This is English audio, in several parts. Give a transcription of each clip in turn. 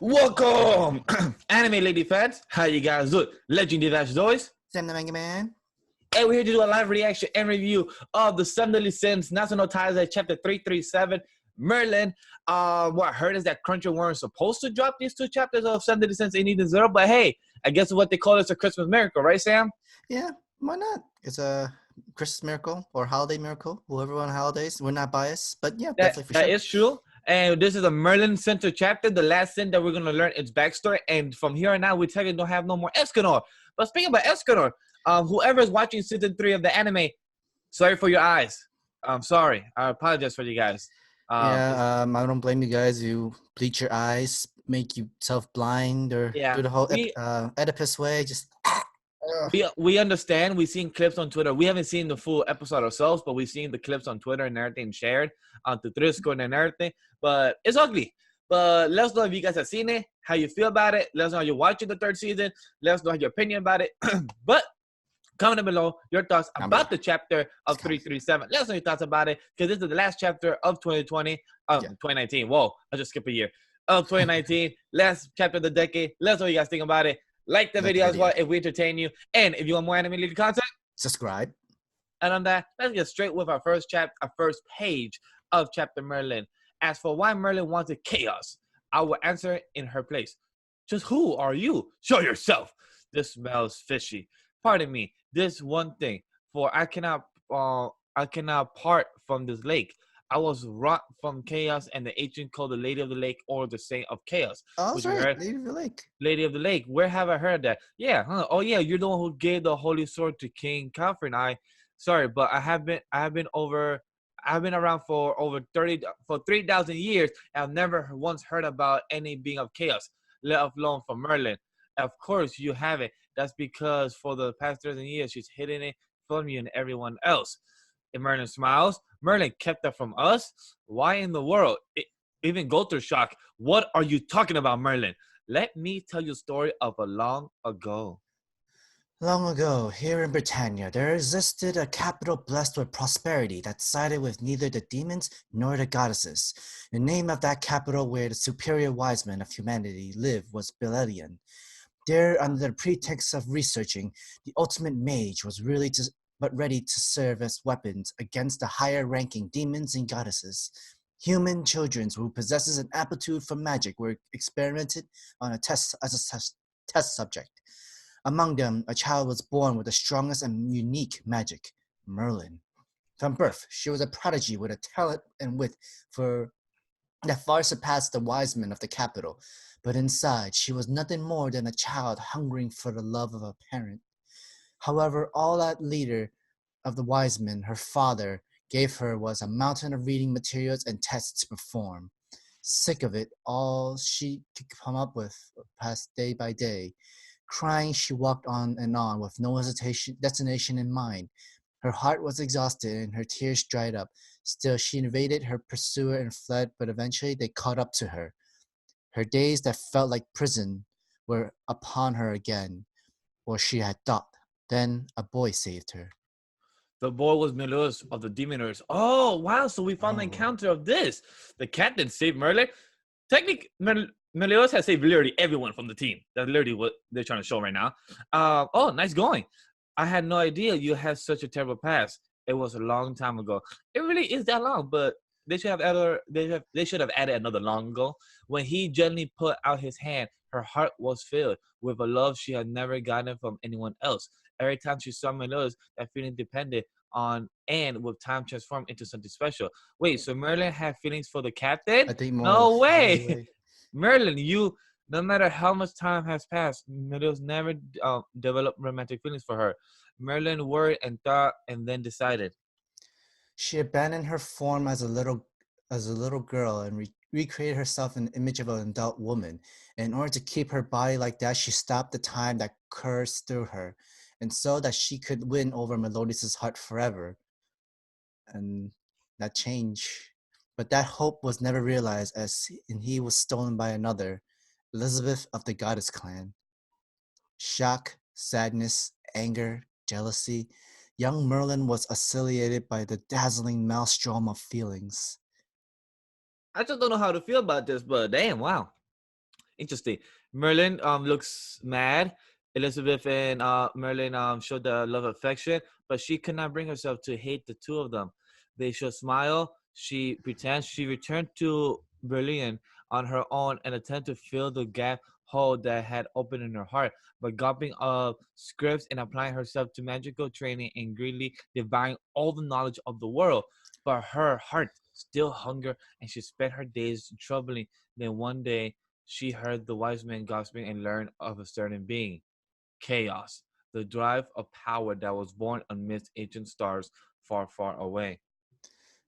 Welcome, anime lady fans. How you guys doing? Legendary as always. Sam the Manga Man. And we're here to do a live reaction and review of the Seven Deadly Sins, Nanatsu No Taizai Chapter 337, Merlin. What I heard is that Crunchyroll weren't supposed to drop these two chapters of Seven Deadly Sins in Eden Zero, but hey, I guess what they call it is a Christmas miracle, right, Sam? Yeah, why not? It's a Christmas miracle or holiday miracle. Whoever on holidays, we're not biased, but yeah, That definitely for that sure. is true. And this is a Merlin Center chapter, the last sin that we're gonna learn its backstory. And from here on out, we technically don't have no more Escanor. But speaking about Escanor, whoever is watching season 3 of the anime, sorry for your eyes. I'm sorry. I apologize for you guys. I don't blame you guys. You bleach your eyes, make you self blind, or Yeah, do the whole we Oedipus way. Just we understand. We've seen clips on Twitter. We haven't seen the full episode ourselves, but we've seen the clips on Twitter and everything shared on the Discord and everything. But it's ugly. But let us know if you guys have seen it, how you feel about it. Let us know how you're watching the third season. Let us know your opinion about it. But comment below your thoughts about the chapter of 337. Let us know your thoughts about it, because this is the last chapter of 2020, 2019. Whoa, I just skipped a year. Of 2019, last chapter of the decade. Let us know what you guys think about it. Like the video as well if we entertain you. And if you want more anime-related content, subscribe. And on that, let's get straight with our first page of chapter Merlin. As for why Merlin wanted chaos, I will answer in her place. Just who are you? Show yourself. This smells fishy. Pardon me. This one thing, for I cannot part from this lake. I was wrought from chaos, and the ancient called the Lady of the Lake or the Saint of Chaos. Oh, that's right, Lady of the Lake. Lady of the Lake. Where have I heard that? Yeah. Huh? Oh, yeah. You're the one who gave the holy sword to King Catherine. Sorry, but I have been around for over 3,000 years, and I've never once heard about any being of chaos, let alone from Merlin. Of course, you haven't. That's because for the past 1,000 years, she's hidden it from you and everyone else. And Merlin smiles. Merlin kept that from us. Why in the world? Even Gother shock. What are you talking about, Merlin? Let me tell you a story of a long ago. Long ago, here in Britannia, there existed a capital blessed with prosperity that sided with neither the demons nor the goddesses. The name of that capital where the superior wise men of humanity lived was Belialin. There, under the pretext of researching, the ultimate mage was ready to serve as weapons against the higher-ranking demons and goddesses. Human children who possesses an aptitude for magic were experimented on as a test subject. Among them, a child was born with the strongest and unique magic, Merlin. From birth, she was a prodigy with a talent and wit that far surpassed the wise men of the capital. But inside, she was nothing more than a child hungering for the love of a parent. However, all that leader of the wise men, her father, gave her was a mountain of reading materials and tests to perform. Sick of it, all she could come up with passed day by day. Crying, she walked on and on with no destination in mind. Her heart was exhausted and her tears dried up. Still, she evaded her pursuer and fled, but eventually they caught up to her. Her days that felt like prison were upon her again, or she had thought. Then a boy saved her. The boy was Meliodas of the Demoners. Oh, wow. So we found the encounter of this. The captain saved Merlin. Technically, Meliodas has saved literally everyone from the team. That's literally what they're trying to show right now. Oh, nice going. I had no idea you had such a terrible past. It was a long time ago. It really is that long, but they should have added another long ago. When he gently put out his hand, her heart was filled with a love she had never gotten from anyone else. Every time she saw Meliodas, that feeling depended on and with time transformed into something special. Wait, so Merlin had feelings for the captain? I think more. No way. Merlin, no matter how much time has passed, Meliodas never developed romantic feelings for her. Merlin worried and thought and then decided. She abandoned her form as a little girl and recreated herself in the image of an adult woman. In order to keep her body like that, she stopped the time that coursed through her, and so that she could win over Meliodas' heart forever. And that changed. But that hope was never realized, and he was stolen by another, Elizabeth of the Goddess clan. Shock, sadness, anger, jealousy. Young Merlin was oscillated by the dazzling maelstrom of feelings. I just don't know how to feel about this, but damn, wow. Interesting. Merlin looks mad. Elizabeth and Merlin showed the love affection, but she could not bring herself to hate the two of them. They should smile. She pretends she returned to Berlin on her own and attempt to fill the gap hole that had opened in her heart by gulping up scripts and applying herself to magical training and greedily devouring all the knowledge of the world. But her heart still hungered, and she spent her days troubling. Then one day she heard the wise men gossiping and learned of a certain being, chaos, the drive of power that was born amidst ancient stars far, far away.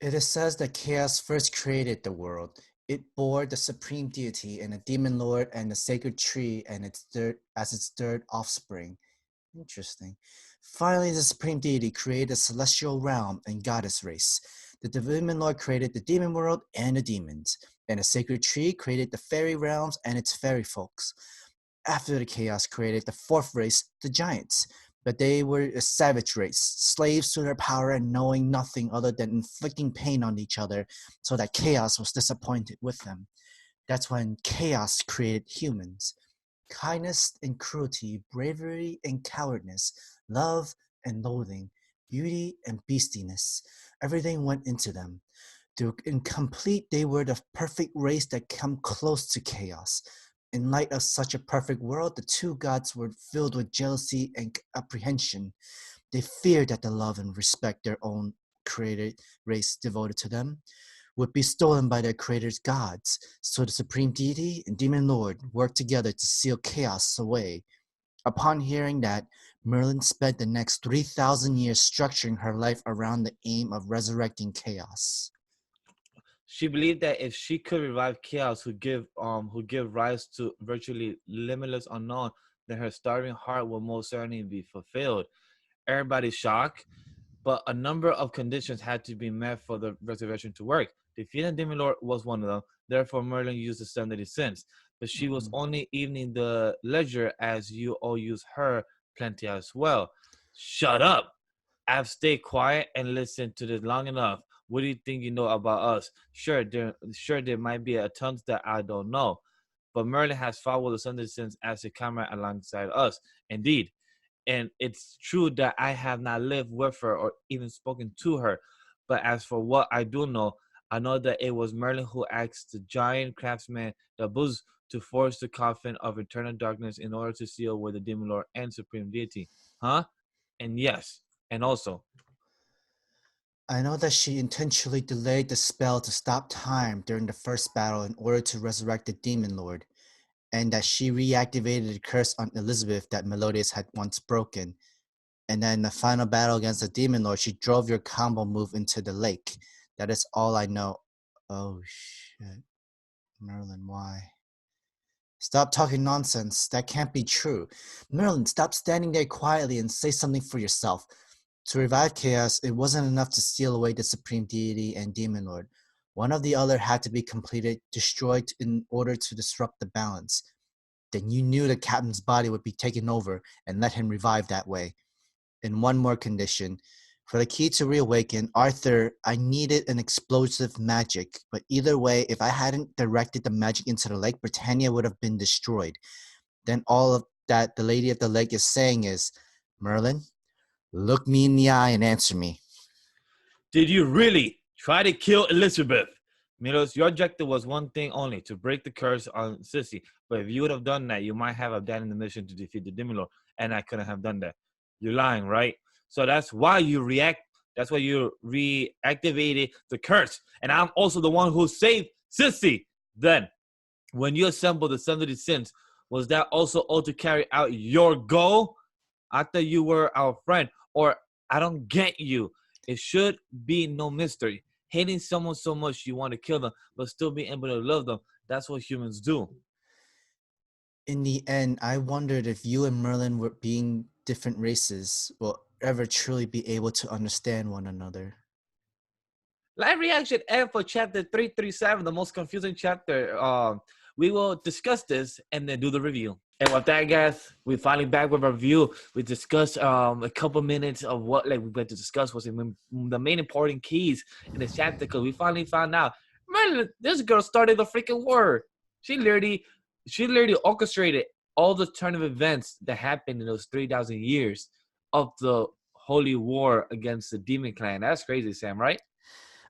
It is says that chaos first created the world. It bore the supreme deity and a demon lord and the sacred tree and its third as its third offspring. Interesting. Finally, the supreme deity created the celestial realm and goddess race. The demon lord created the demon world and the demons, and the sacred tree created the fairy realms and its fairy folks. After the chaos created the fourth race, the giants. But they were a savage race, slaves to their power and knowing nothing other than inflicting pain on each other, so that chaos was disappointed with them. That's when chaos created humans. Kindness and cruelty, bravery and cowardice, love and loathing, beauty and beastiness. Everything went into them. To incomplete, they were the perfect race that come close to chaos. In light of such a perfect world, the two gods were filled with jealousy and apprehension. They feared that the love and respect their own created race devoted to them would be stolen by their creator's gods. So the supreme deity and demon lord worked together to seal chaos away. Upon hearing that, Merlin spent the next 3,000 years structuring her life around the aim of resurrecting chaos. She believed that if she could revive chaos, who give rise to virtually limitless unknown, then her starving heart will most certainly be fulfilled. Everybody's shocked, but a number of conditions had to be met for the resurrection to work. Defeating Demon Lord was one of them. Therefore, Merlin used the 70 cents, but she was Mhm. only evening the ledger as you all use her plenty as well. Shut up! I've stayed quiet and listened to this long enough. What do you think you know about us? Sure there might be a tons that I don't know, but Merlin has followed the 70 cents as a comrade alongside us. Indeed, and it's true that I have not lived with her or even spoken to her. But as for what I do know, I know that it was Merlin who asked the giant craftsman the Buz to forge the coffin of eternal darkness in order to seal away the demon lord and supreme deity. Huh? And yes, and also, I know that she intentionally delayed the spell to stop time during the first battle in order to resurrect the demon lord, and that she reactivated the curse on Elizabeth that Meliodas had once broken. And then in the final battle against the demon lord, she drove your combo move into the lake. That is all I know. Oh shit. Merlin, why? Stop talking nonsense. That can't be true. Merlin, stop standing there quietly and say something for yourself. To revive chaos, it wasn't enough to steal away the supreme deity and demon lord. One of the other had to be completed, destroyed in order to disrupt the balance. Then you knew the captain's body would be taken over and let him revive that way. And one more condition. For the key to reawaken, Arthur, I needed an explosive magic. But either way, if I hadn't directed the magic into the lake, Britannia would have been destroyed. Then all of that the Lady of the Lake is saying is, Merlin, look me in the eye and answer me. did you really try to kill Elizabeth? Milos, your objective was one thing only, to break the curse on Sissy. But if you would have done that, you might have abandoned the mission to defeat the Demon Lord, and I couldn't have done that. You're lying, right? So that's why you react. That's why you reactivated the curse. And I'm also the one who saved Sissy. Then, when you assembled the 70 sins, was that also all to carry out your goal? I thought you were our friend, or I don't get you. It should be no mystery. Hating someone so much you want to kill them, but still being able to love them. That's what humans do. In the end, I wondered if you and Merlin were being different races will ever truly be able to understand one another. Live reaction and for chapter 337, the most confusing chapter. We will discuss this and then do the review. And with that, guys, we're finally back with our review. We discussed a couple minutes of what we went to discuss was the main important keys in this chapter because we finally found out, man, this girl started the freaking war. She literally she literally orchestrated all the turn of events that happened in those 3,000 years of the holy war against the demon clan. That's crazy, Sam, right?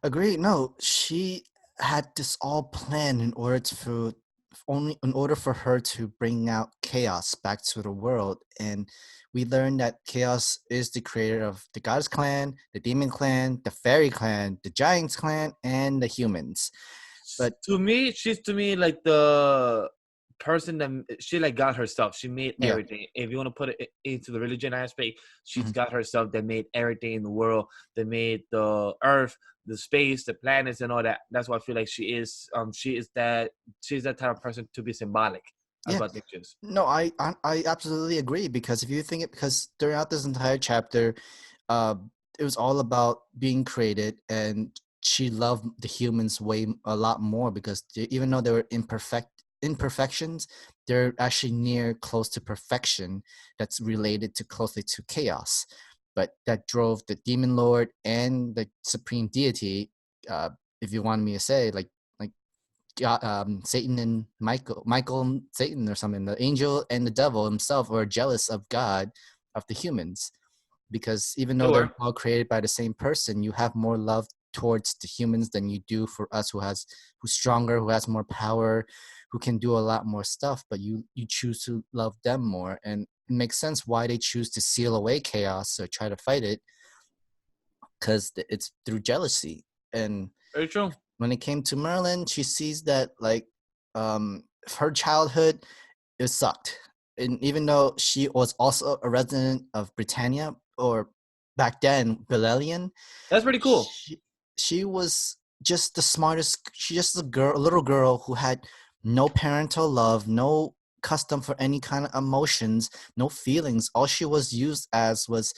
Agreed. No, she had this all planned in order to only in order for her to bring out chaos back to the world. And we learned that chaos is the creator of the goddess clan, the demon clan, the fairy clan, the giants clan, and the humans. But To me, she's to me like the person that she like got herself. She made yeah. everything. If you want to put it into the religion aspect, she's Mhm. got herself that made everything in the world. That made the earth, the space, the planets, and all that. That's why I feel like she is. She's that type of person to be symbolic. That's Yeah. what I think she is. No, I absolutely agree, because if you think it, because throughout this entire chapter, uh, it was all about being created, and she loved the humans a lot more, because even though they were imperfections, they're actually near close to perfection. That's related to closely to chaos, but that drove the demon lord and the supreme deity. If you wanted me to say, like Satan and Michael and Satan or something. The angel and the devil himself were jealous of God, of the humans, because even though they're Sure. all created by the same person, you have more love towards the humans than you do for us, who's stronger, who has more power, who can do a lot more stuff. But you choose to love them more, and it makes sense why they choose to seal away chaos or try to fight it, because it's through jealousy. And Very true. when it came to Merlin, she sees that her childhood, it sucked. And even though she was also a resident of Britannia, or back then Belialin, That's pretty cool. she was just the smartest. She just a little girl who had no parental love, no custom for any kind of emotions, no feelings. All she was used as was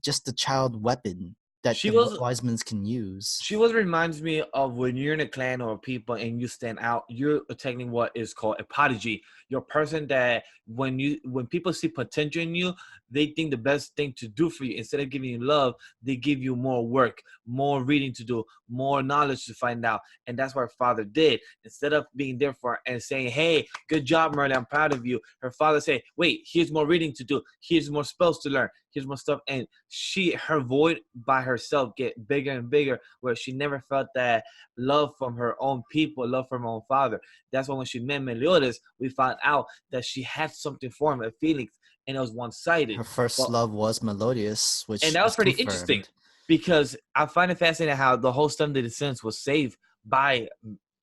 just a child weapon that She the was wise men can use. She was reminds me of when you're in a clan or people and you stand out, you're attaining what is called a prodigy. You're a person that when people see potential in you, they think the best thing to do for you, instead of giving you love, they give you more work, more reading to do, more knowledge to find out. And that's what her father did. Instead of being there for her and saying, "Hey, good job, Merlin, I'm proud of you," her father say, "Wait, here's more reading to do. Here's more spells to learn. Here's more stuff." And her void by herself get bigger and bigger, where she never felt that love from her own people, love from her own father. That's why when she met Meliodas, we found out that she had something for him, a feelings, and it was one-sided. Her first But love was Melodious, and which that was is pretty interesting confirmed. because I find it fascinating how the whole Seventh Day Sins was saved by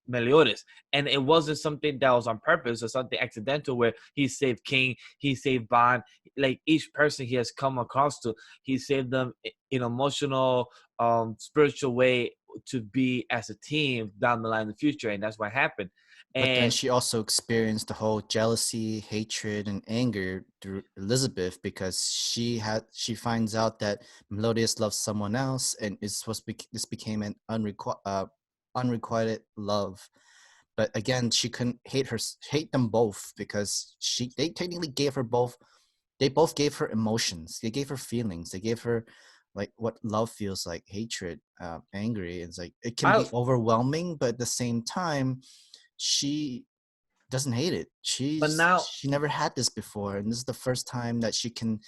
Meliodas, and it wasn't something that was on purpose or something accidental where he saved King, he saved Bond. Like each person he has come across to, he saved them in emotional, spiritual way to be as a team down the line in the future, and that's what happened. But then And she also experienced the whole jealousy, hatred, and anger through Elizabeth, because she finds out that Melodious loves someone else, and this became an unrequited love. But again, she couldn't hate them both, because they technically gave her both. They both gave her emotions. They gave her feelings. They gave her like what love feels like, hatred, angry. It's like it can I, be overwhelming, but at the same time, she doesn't hate it. but now, She never had this before, and this is the first time that she can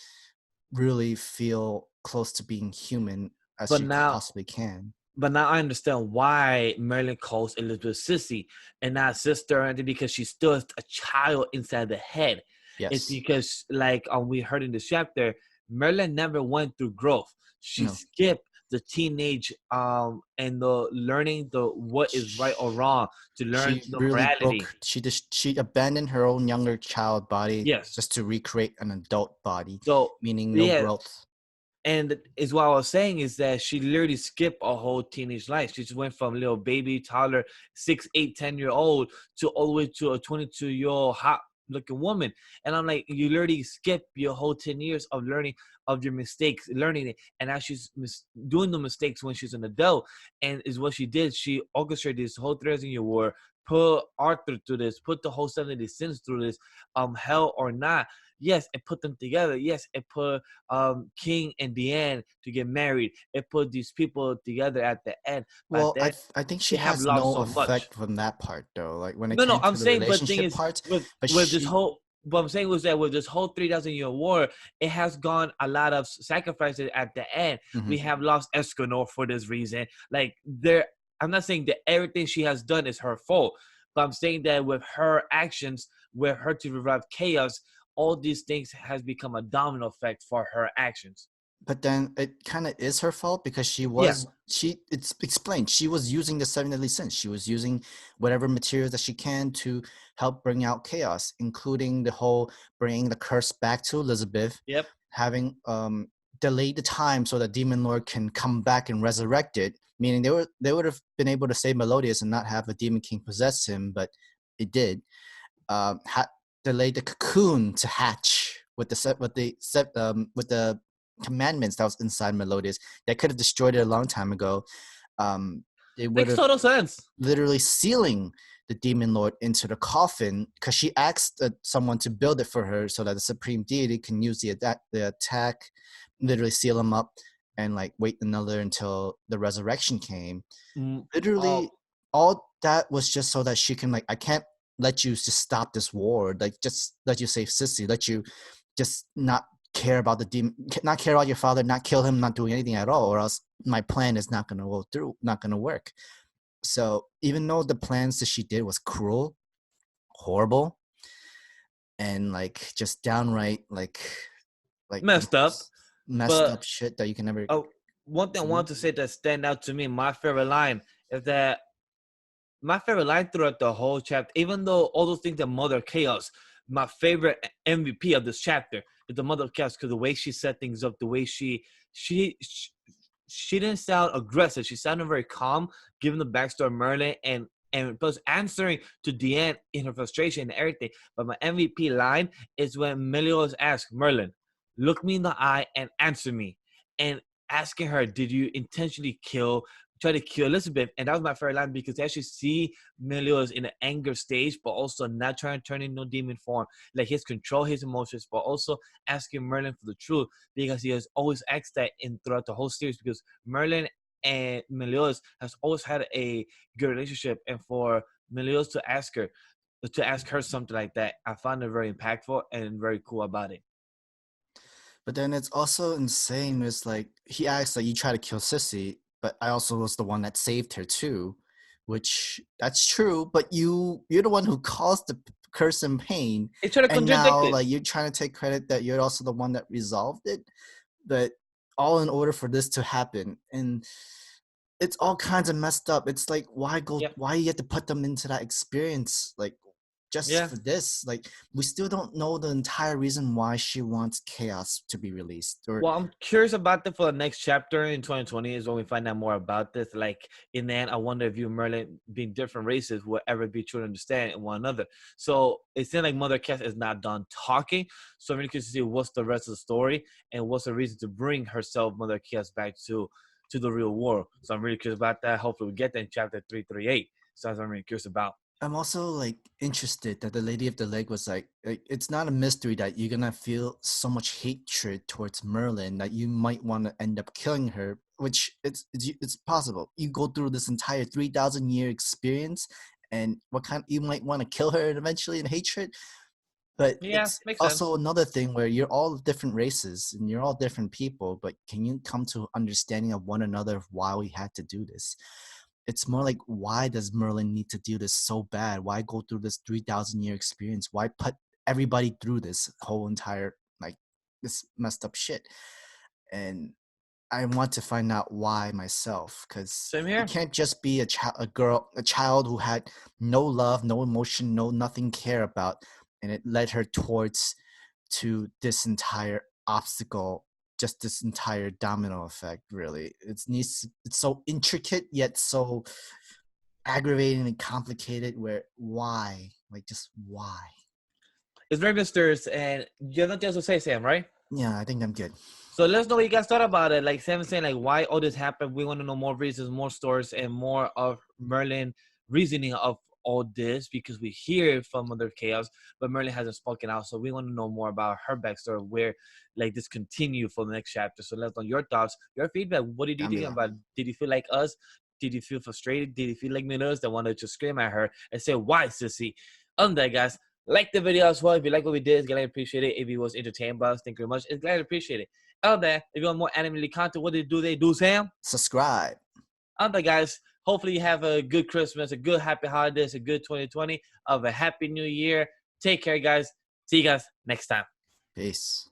really feel close to being human as but she now, possibly can. But now I understand why Merlin calls Elizabeth sissy and not sister, and because she's still a child inside the head. It's Yes. because, like we heard in the chapter, Merlin never went through growth. She No. skipped the teenage and the learning the what is right or wrong to learn She the really morality. she abandoned her own younger child body Yes. just to recreate an adult body, So meaning no yeah, growth. and is what I was saying is that she literally skipped a whole teenage life. She just went from little baby, toddler, 6, 8, 10 year old to all the way to a 22-year-old hot looking woman. And I'm like, you literally skip your whole 10 years of learning of your mistakes, learning it. And now she's doing the mistakes when she's an adult. And is what she did. She orchestrated this whole 3,000-year war, put Arthur through this, put the whole 70 sins through this, hell or not. Yes, it put them together. Yes, it put King and Deanne to get married. It put these people together at the end. But Well, then I think she they have has lost no so much. effect from that part though. Like when it No, no, came I'm to the saying, but the thing relationship is, parts, but with this she. whole, what I'm saying was that with this whole 3,000 year war, it has gone a lot of sacrifices at the end. Mhm. We have lost Escanor for this reason. Like there, I'm not saying that everything she has done is her fault, but I'm saying that with her actions, with her to revive chaos, all these things has become a domino effect for her actions. But then it kind of is her fault because Yeah. it's explained she was using the seven deadly sins. She was using whatever materials that she can to help bring out chaos, including the whole bringing the curse back to Elizabeth, Yep. having delayed the time so that Demon Lord can come back and resurrect it. Meaning they would have been able to save Melodius and not have a Demon King possess him, but it did. Ha- Delayed the cocoon to hatch with the commandments that was inside Melodius. That could have destroyed it a long time ago. They would Makes have total sense. literally sealing the demon lord into the coffin because she asked someone to build it for her so that the supreme deity can use the attack, literally seal him up and like wait another until the resurrection came. Oh, Literally all that was just so that she can like, I can't let you just stop this war, like just let you save Sissy, let you just not care about the demon, not care about your father, not kill him, not doing anything at all, or else my plan is not going to go through, not going to work. So even though the plans that she did was cruel, horrible, and like just downright like the messed up. most messed But up shit that you can ever one thing I do. want to say that stand out to me, my favorite line is that my favorite line throughout the whole chapter, even though all those things are Mother Chaos, my favorite MVP of this chapter is the Mother Chaos because the way she set things up, the way she she didn't sound aggressive. She sounded very calm, giving the backstory of Merlin and plus answering to Deanne in her frustration and everything. But my MVP line is when Meliodas asks Merlin, "Look me in the eye and answer me," and asking her, "Did you intentionally try to kill Elizabeth?" And that was my favorite line because they actually see Meliodas in an anger stage, but also not trying to turn into no demon form. Like he's control his emotions, but also asking Merlin for the truth because he has always asked that in throughout the whole series because Merlin and Meliodas has always had a good relationship, and for Meliodas to ask her something like that, I found it very impactful and very cool about it. But then it's also insane. It's like he acts like you try to kill Sissy, but I also was the one that saved her too, which that's true. But you're the one who caused the curse and pain, They try to and contradict now it. like you're trying to take credit that you're also the one that resolved it. But all in order for this to happen, and it's all kinds of messed up. It's like Yeah, why you have to put them into that experience like just yeah. for this? Like we still don't know the entire reason why she wants chaos to be released. Or Well, I'm curious about that for the next chapter in 2020 is when we find out more about this. Like in the end, I wonder if you and Merlin being different races will ever be true to understand one another. So it seems like Mother Cass is not done talking. So I'm really curious to see what's the rest of the story and what's the reason to bring herself, Mother Cass, back to the real world. So I'm really curious about that. Hopefully we get that in chapter 338. So that's what I'm really curious about. I'm also like interested that the Lady of the Lake was like it's not a mystery that you're gonna feel so much hatred towards Merlin that you might want to end up killing her, which it's possible. You go through this entire 3,000 year experience, and what kind you might want to kill her eventually in hatred. But Yeah, it's makes also sense. another thing where you're all different races and you're all different people, but can you come to understanding of one another of why we had to do this? It's more like, why does Merlin need to do this so bad? Why go through this 3,000 year experience? Why put everybody through this whole entire like this messed up shit? And I want to find out why myself, because Same it here. can't just be a child who had no love, no emotion, no nothing care about, and it led her towards to this entire obstacle, just this entire domino effect. Really, it's so intricate yet so aggravating and complicated. Where why, like, just why? It's very mysterious, and you have nothing else to say, Sam, right? Yeah, I think I'm good. So let us know what you guys thought about it. Like Sam was saying, like why all this happened. We want to know more reasons, more stories, and more of Merlin reasoning of all this because we hear it from Mother Chaos, but Merlin hasn't spoken out. So we want to know more about her backstory, where like this continue for the next chapter. So let us know your thoughts, your feedback. What did you think about it? Did you feel like us? Did you feel frustrated? Did you feel like Meliodas that wanted to scream at her and say, "Why, sissy?" On that, guys, like the video as well. If you like what we did, it's glad I appreciate it. If you was entertained by us, thank you very much. It's glad I appreciate it. On that, if you want more anime content, what they do, Sam? Subscribe. On that, guys, hopefully you have a good Christmas, a good happy holidays, a good 2020, of a happy new year. Take care, guys. See you guys next time. Peace.